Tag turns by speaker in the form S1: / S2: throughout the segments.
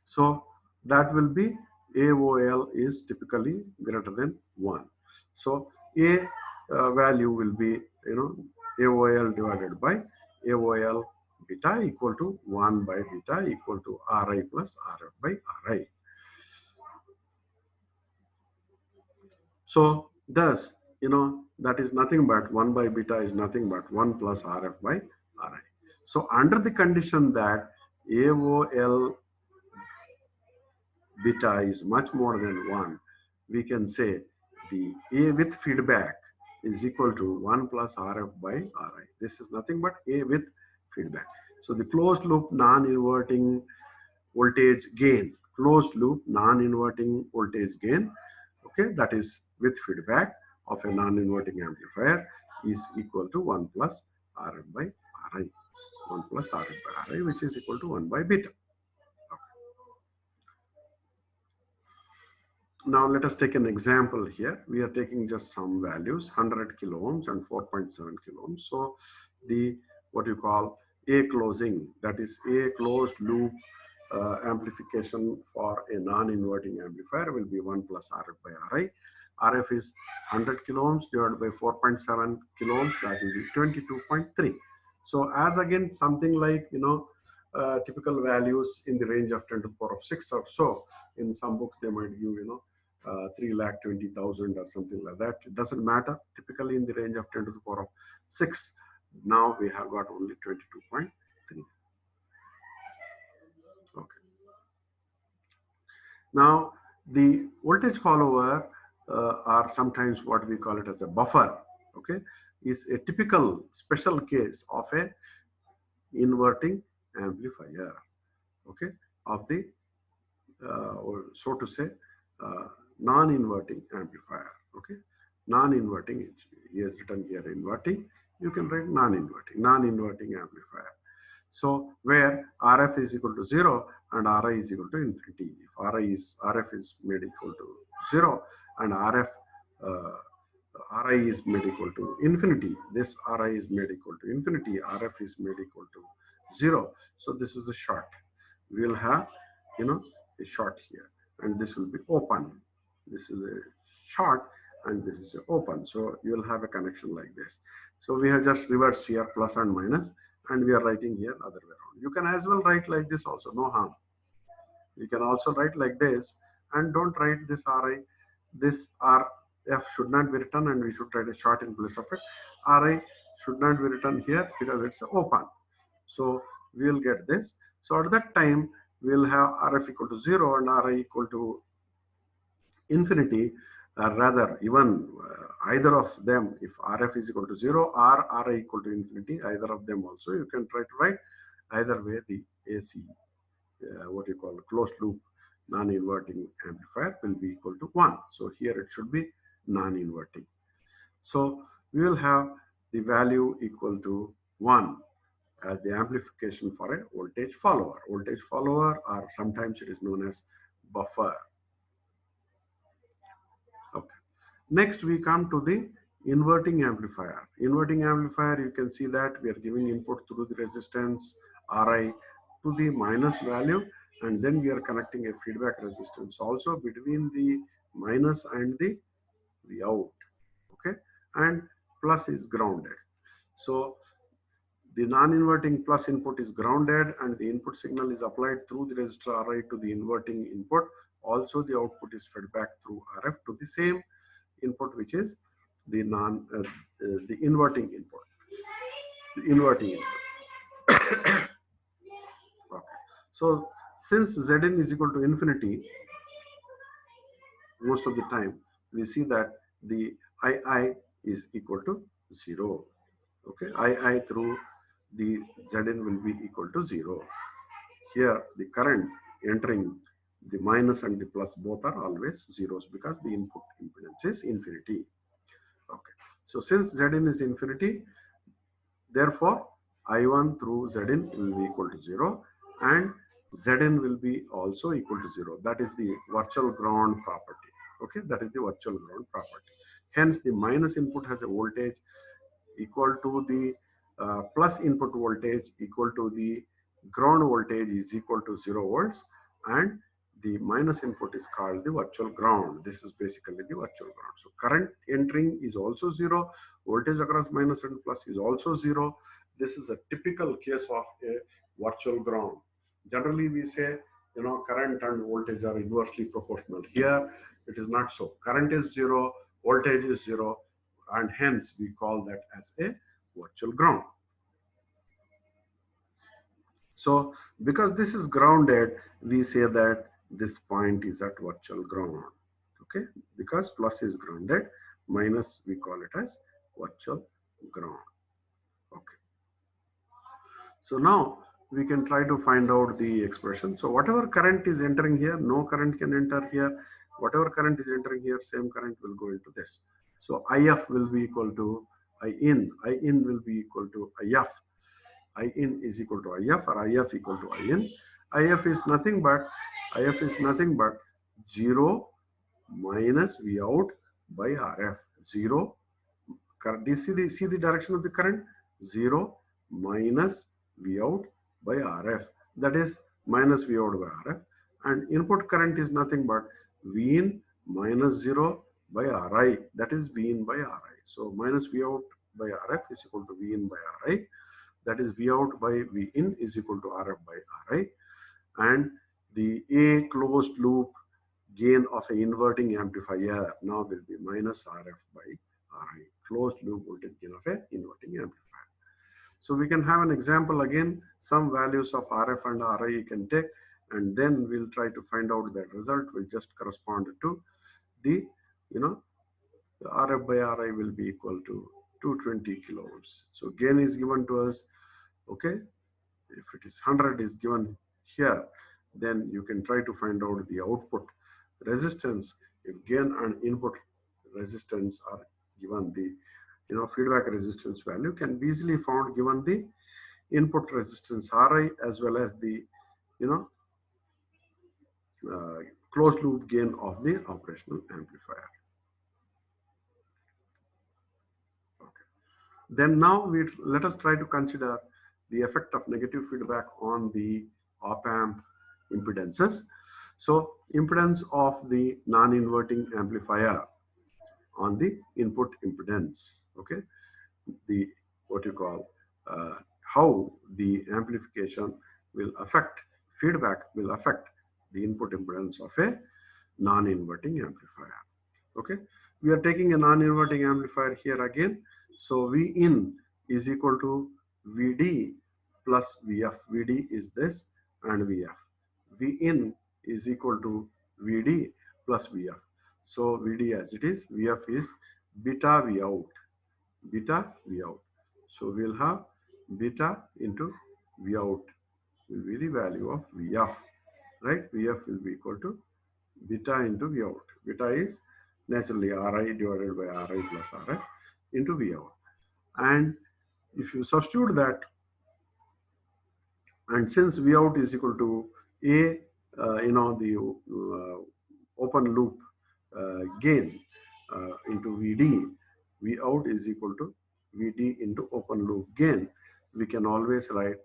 S1: So that will be AOL is typically greater than 1. So A value will be, AOL divided by AOL beta equal to 1 by beta equal to Ri plus Rf by Ri. So thus, that is nothing but 1 by beta is nothing but 1 plus Rf by Ri. So under the condition that AOL beta is much more than 1, we can say the A with feedback is equal to 1 plus Rf by Ri. This is nothing but A with feedback. So the closed loop non-inverting voltage gain, closed loop non-inverting voltage gain, okay, that is with feedback of a non-inverting amplifier is equal to 1 plus Rf by Ri. 1 plus Rf by Ri, which is equal to 1 by beta. Now let us take an example here. We are taking just some values, 100 kilo ohms and 4.7 kilo ohms. So the what you call A closing, that is A closed loop amplification for a non-inverting amplifier will be 1 plus Rf by Ri. Rf is 100 kilo ohms divided by 4.7 kilo ohms, that will be 22.3. So as again something like, typical values in the range of 10 to the power of 6 or so. In some books they might give, 3,20,000 or something like that. It doesn't matter. Typically in the range of 10 to the power of 6. Now we have got only 22.3. Okay. Now the voltage follower or sometimes what we call it as a buffer, okay, is a typical special case of a inverting amplifier, okay, of the or so to say non-inverting amplifier. Okay, non-inverting, he has written here inverting, you can write non-inverting amplifier. So where Rf is equal to 0 and Ri is equal to infinity. If Rf is made equal to 0 and Ri is made equal to infinity, this Ri is made equal to infinity, Rf is made equal to 0. So this is a short. We will have, a short here, and this will be open. This is a short and this is a open. So you will have a connection like this. So we have just reversed here plus and minus, and we are writing here other way around. You can as well write like this also, no harm. You can also write like this, and don't write this Ri. This Rf should not be written, and we should write a short in place of it. Ri should not be written here because it's open. So we will get this. So at that time, we will have Rf equal to 0 and Ri equal to infinity. Rather, even either of them, if Rf is equal to 0 or Ri equal to infinity, either of them also, you can try to write. Either way, the AC, what you call closed loop non-inverting amplifier will be equal to 1. So here it should be non-inverting. So we will have the value equal to 1 as the amplification for a voltage follower. Voltage follower, or sometimes it is known as buffer. Okay. Next we come to the inverting amplifier. Inverting amplifier, you can see that we are giving input through the resistance Ri to the minus value, and then we are connecting a feedback resistance also between the minus and the out. Okay, and plus is grounded. So the non-inverting plus input is grounded and the input signal is applied through the resistor Ri to the inverting input. Also the output is fed back through Rf to the same input, which is the the inverting input. The inverting input. Okay. So since Zn is equal to infinity, most of the time we see that the II is equal to 0. Okay, II through the Zn will be equal to 0. Here the current entering the minus and the plus both are always zeros because the input impedance is infinity. Okay, so since Zn is infinity, therefore I1 through Zn will be equal to 0 and Zn will be also equal to 0. That is the virtual ground property. Okay, that is the virtual ground property. Hence the minus input has a voltage equal to the plus input voltage equal to the ground voltage is equal to 0 volts, and the minus input is called the virtual ground. This is basically the virtual ground. So current entering is also zero, voltage across minus and plus is also zero. This is a typical case of a virtual ground. Generally we say, current and voltage are inversely proportional. Here it is not so. Current is zero, voltage is zero, and hence we call that as a virtual ground. So because this is grounded, we say that this point is at virtual ground. Okay, because plus is grounded, minus we call it as virtual ground. Okay. So now we can try to find out the expression. So whatever current is entering here, no current can enter here. Whatever current is entering here, same current will go into this. So IF will be equal to IN. IN will be equal to IF. IN is equal to IF, or IF equal to IN. IF is nothing but 0 minus V out by RF. 0. Do you see the direction of the current? 0 minus V out by RF. That is minus V out by RF. And input current is nothing but V in minus 0 by Ri. That is V in by Ri. So minus V out by RF is equal to V in by Ri. That is V out by V in is equal to RF by Ri. And the A closed loop gain of an inverting amplifier now will be minus RF by Ri. Closed loop voltage gain of an inverting amplifier. So we can have an example again, some values of RF and Ri you can take, and then we'll try to find out that result will just correspond to the, the RF by Ri will be equal to 220 kiloohms. So gain is given to us, okay. If it is 100 is given here, then you can try to find out the output resistance. If gain and input resistance are given, the feedback resistance value can be easily found given the input resistance Ri as well as the closed loop gain of the operational amplifier. Okay. Then now let us try to consider the effect of negative feedback on the op-amp impedances. So impedance of the non-inverting amplifier on the input impedance. Okay, the what you call how the amplification will affect, feedback will affect the input impedance of a non-inverting amplifier. Okay, we are taking a non-inverting amplifier here again. So V in is equal to Vd plus Vf. Vd is this and Vf. V in is equal to Vd plus Vf. So Vd as it is, Vf is beta V out. Beta V out. So we'll have beta into V out will be the value of Vf. Right? Vf will be equal to beta into V out. Beta is naturally Ri divided by Ri plus Rf into V out. And if you substitute that, and since V out is equal to A, the open loop gain into Vd, V out is equal to Vd into open loop gain. We can always write,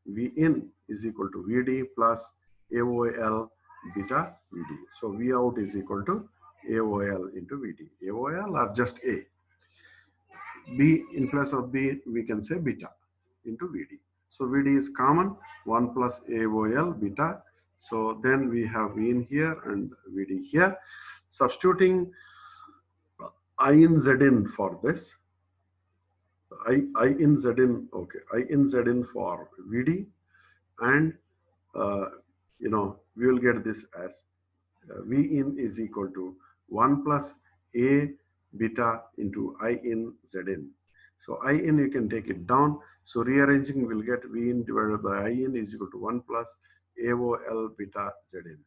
S1: V in is equal to Vd plus AOL beta Vd. So V out is equal to AOL into Vd. AOL are just A. B in place of B, we can say beta into Vd. So Vd is common, 1 plus AOL beta. So then we have V in here and Vd here. Substituting I in Z in for this. I in Z in, okay, I in Z in for Vd, and we will get this as V in is equal to 1 plus A beta into I in Z in. So I in you can take it down. So rearranging will get V in divided by I in is equal to 1 plus AOL beta Z in.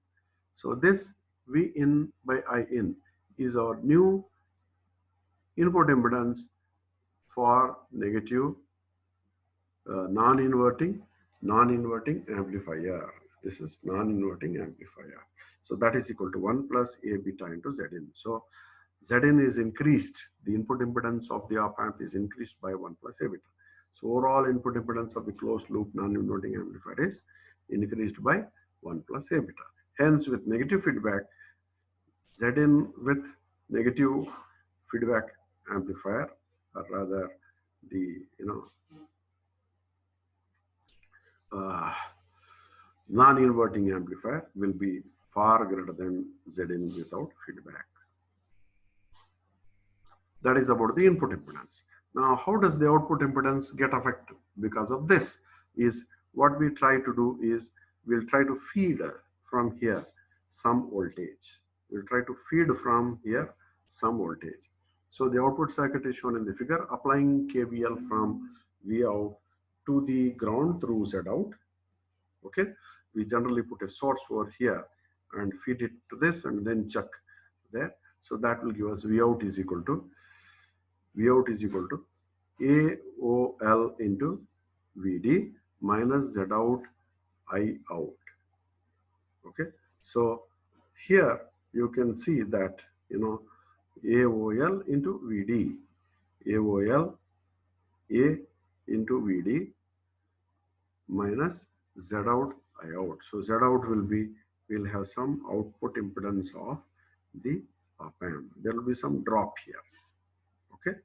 S1: So this V in by I in is our new input impedance for negative non-inverting amplifier. This is non-inverting amplifier. So that is equal to 1 plus A beta into Z in. So Z in is increased. The input impedance of the op amp is increased by 1 plus A beta. So overall input impedance of the closed loop non-inverting amplifier is increased by 1 plus A beta. Hence, with negative feedback, Zin with negative feedback amplifier, or rather the uh, non-inverting amplifier, will be far greater than Zin without feedback. That is about the input impedance. Now, how does the output impedance get affected because of this? Is what we try to do is we'll try to feed from here some voltage. We'll try to feed from here some voltage. So the output circuit is shown in the figure, applying KVL from V out to the ground through Z out. Okay, we generally put a source over here and feed it to this and then check there. So that will give us V out is equal to AOL into VD minus Z out I out. Okay, so here you can see that AOL into VD, AOL A into VD minus Z out I out. So Z out will have some output impedance of the op amp. There will be some drop here. Okay,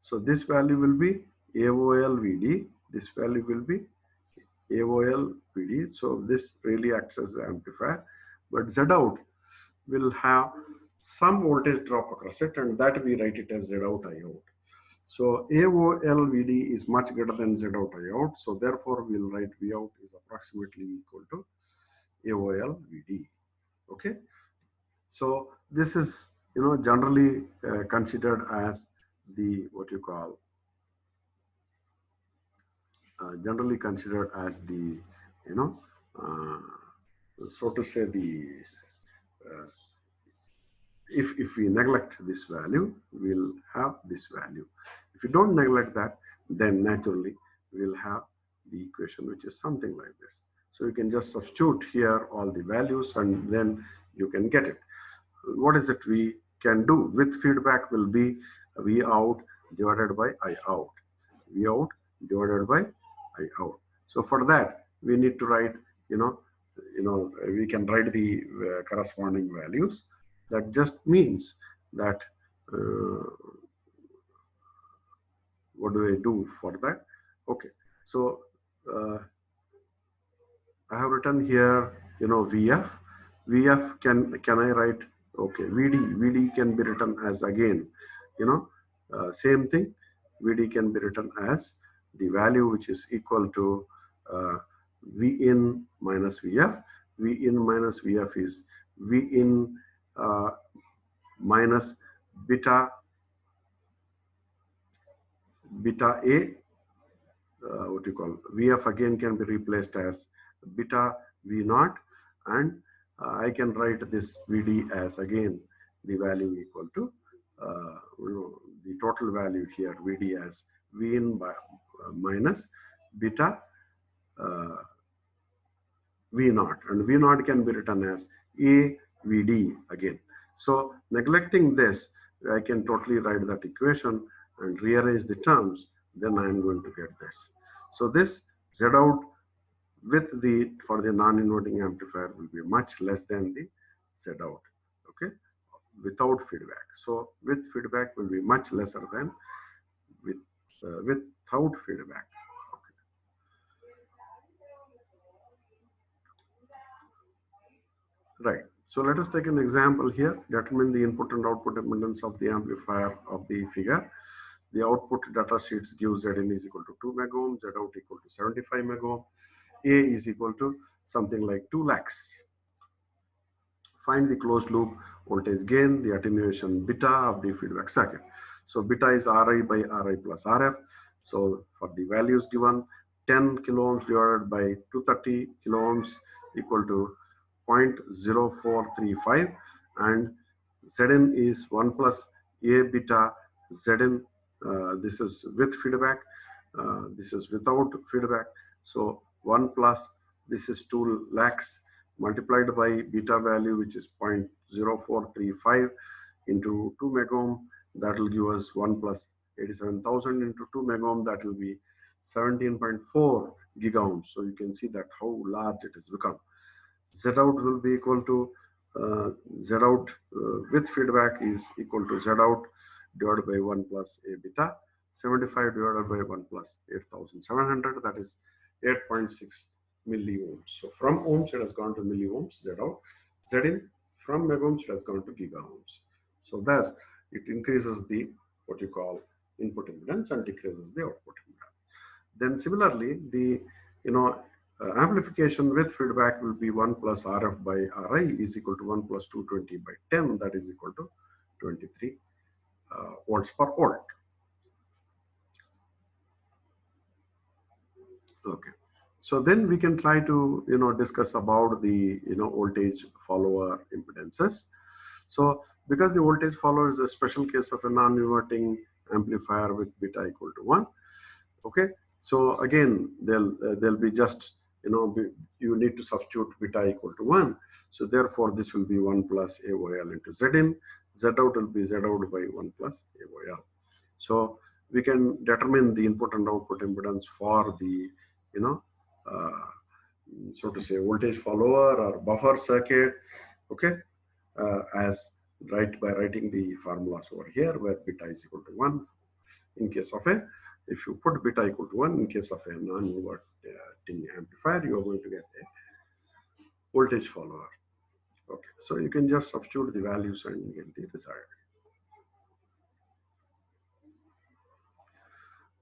S1: so this value will be AOL VD, this value will be AOL VD. So this really acts as the amplifier, but Z out will have some voltage drop across it, and that we write it as Z out I out. So AOL VD is much greater than Z out I out. So therefore we'll write V out is approximately equal to AOL VD. Okay. So this is generally considered as the generally considered as the so to say the if we neglect this value, we'll have this value. If you don't neglect that, then naturally we'll have the equation which is something like this. So you can just substitute here all the values and then you can get it. What is it we can do? With feedback will be V out divided by I out. V out divided by I out. So for that, we need to write, we can write the corresponding values. That just means that what do I do for that? Okay, so I have written here, VF. VF can I write? Okay, VD can be written as again, same thing. VD can be written as the value which is equal to V in minus VF. V in minus VF is V in minus beta A, what you call VF again can be replaced as beta V naught, and I can write this VD as again the value equal to the total value here VD as V in by minus beta V naught, and V naught can be written as A VD again. So neglecting this, I can totally write that equation and rearrange the terms, then I am going to get this. So this Z out for the non-inverting amplifier will be much less than the Z out, okay, without feedback. So with feedback will be much lesser than without feedback. Okay. Right. So let us take an example here. Determine the input and output impedance of the amplifier of the figure. The output data sheets give Zin is equal to 2 megohm, Z out equal to 75 megohm, A is equal to something like 2 lakhs. Find the closed loop voltage gain, the attenuation beta of the feedback circuit. So beta is Ri by Ri plus Rf. So for the values given, 10 kilo ohms divided by 230 kilo ohms equal to 0.0435, and Zn is 1 plus A beta Zn. This is with feedback, this is without feedback. So 1 plus, this is 2 lakhs multiplied by beta value, which is 0.0435 into 2 megohm. That will give us 1 plus 87,000 into 2 megohm. That will be 17.4 gigaohms. So you can see that how large it has become. Z out will be equal to Z out with feedback is equal to Z out divided by 1 plus A beta. 75 divided by 1 plus 8700, that is 8.6 milliohms. So from ohms it has gone to milliohms, Z out. Z in from megohms it has gone to gigaohms. So thus it increases the what you call input impedance and decreases the output impedance. Then similarly, the amplification with feedback will be 1 plus RF by RI is equal to 1 plus 220 by 10, that is equal to 23 volts per volt. Okay. So then we can try to discuss about the voltage follower impedances. So because the voltage follower is a special case of a non-inverting amplifier with beta equal to 1. Okay. So again, they'll be just you need to substitute beta equal to 1. So therefore this will be 1 plus AOL into Z in. Z out will be Z out by 1 plus AOL. So we can determine the input and output impedance for the uh, so to say voltage follower or buffer circuit, okay, as by writing the formulas over here, where beta is equal to 1 in case of a, if you put beta equal to 1 in case of a non-inverting amplifier, you are going to get a voltage follower. Okay, so you can just substitute the values and get the result.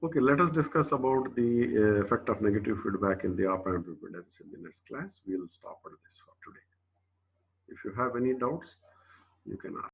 S1: Okay, let us discuss about the effect of negative feedback in the op-amp impedance in the next class. We will stop at this for today. If you have any doubts, you can ask.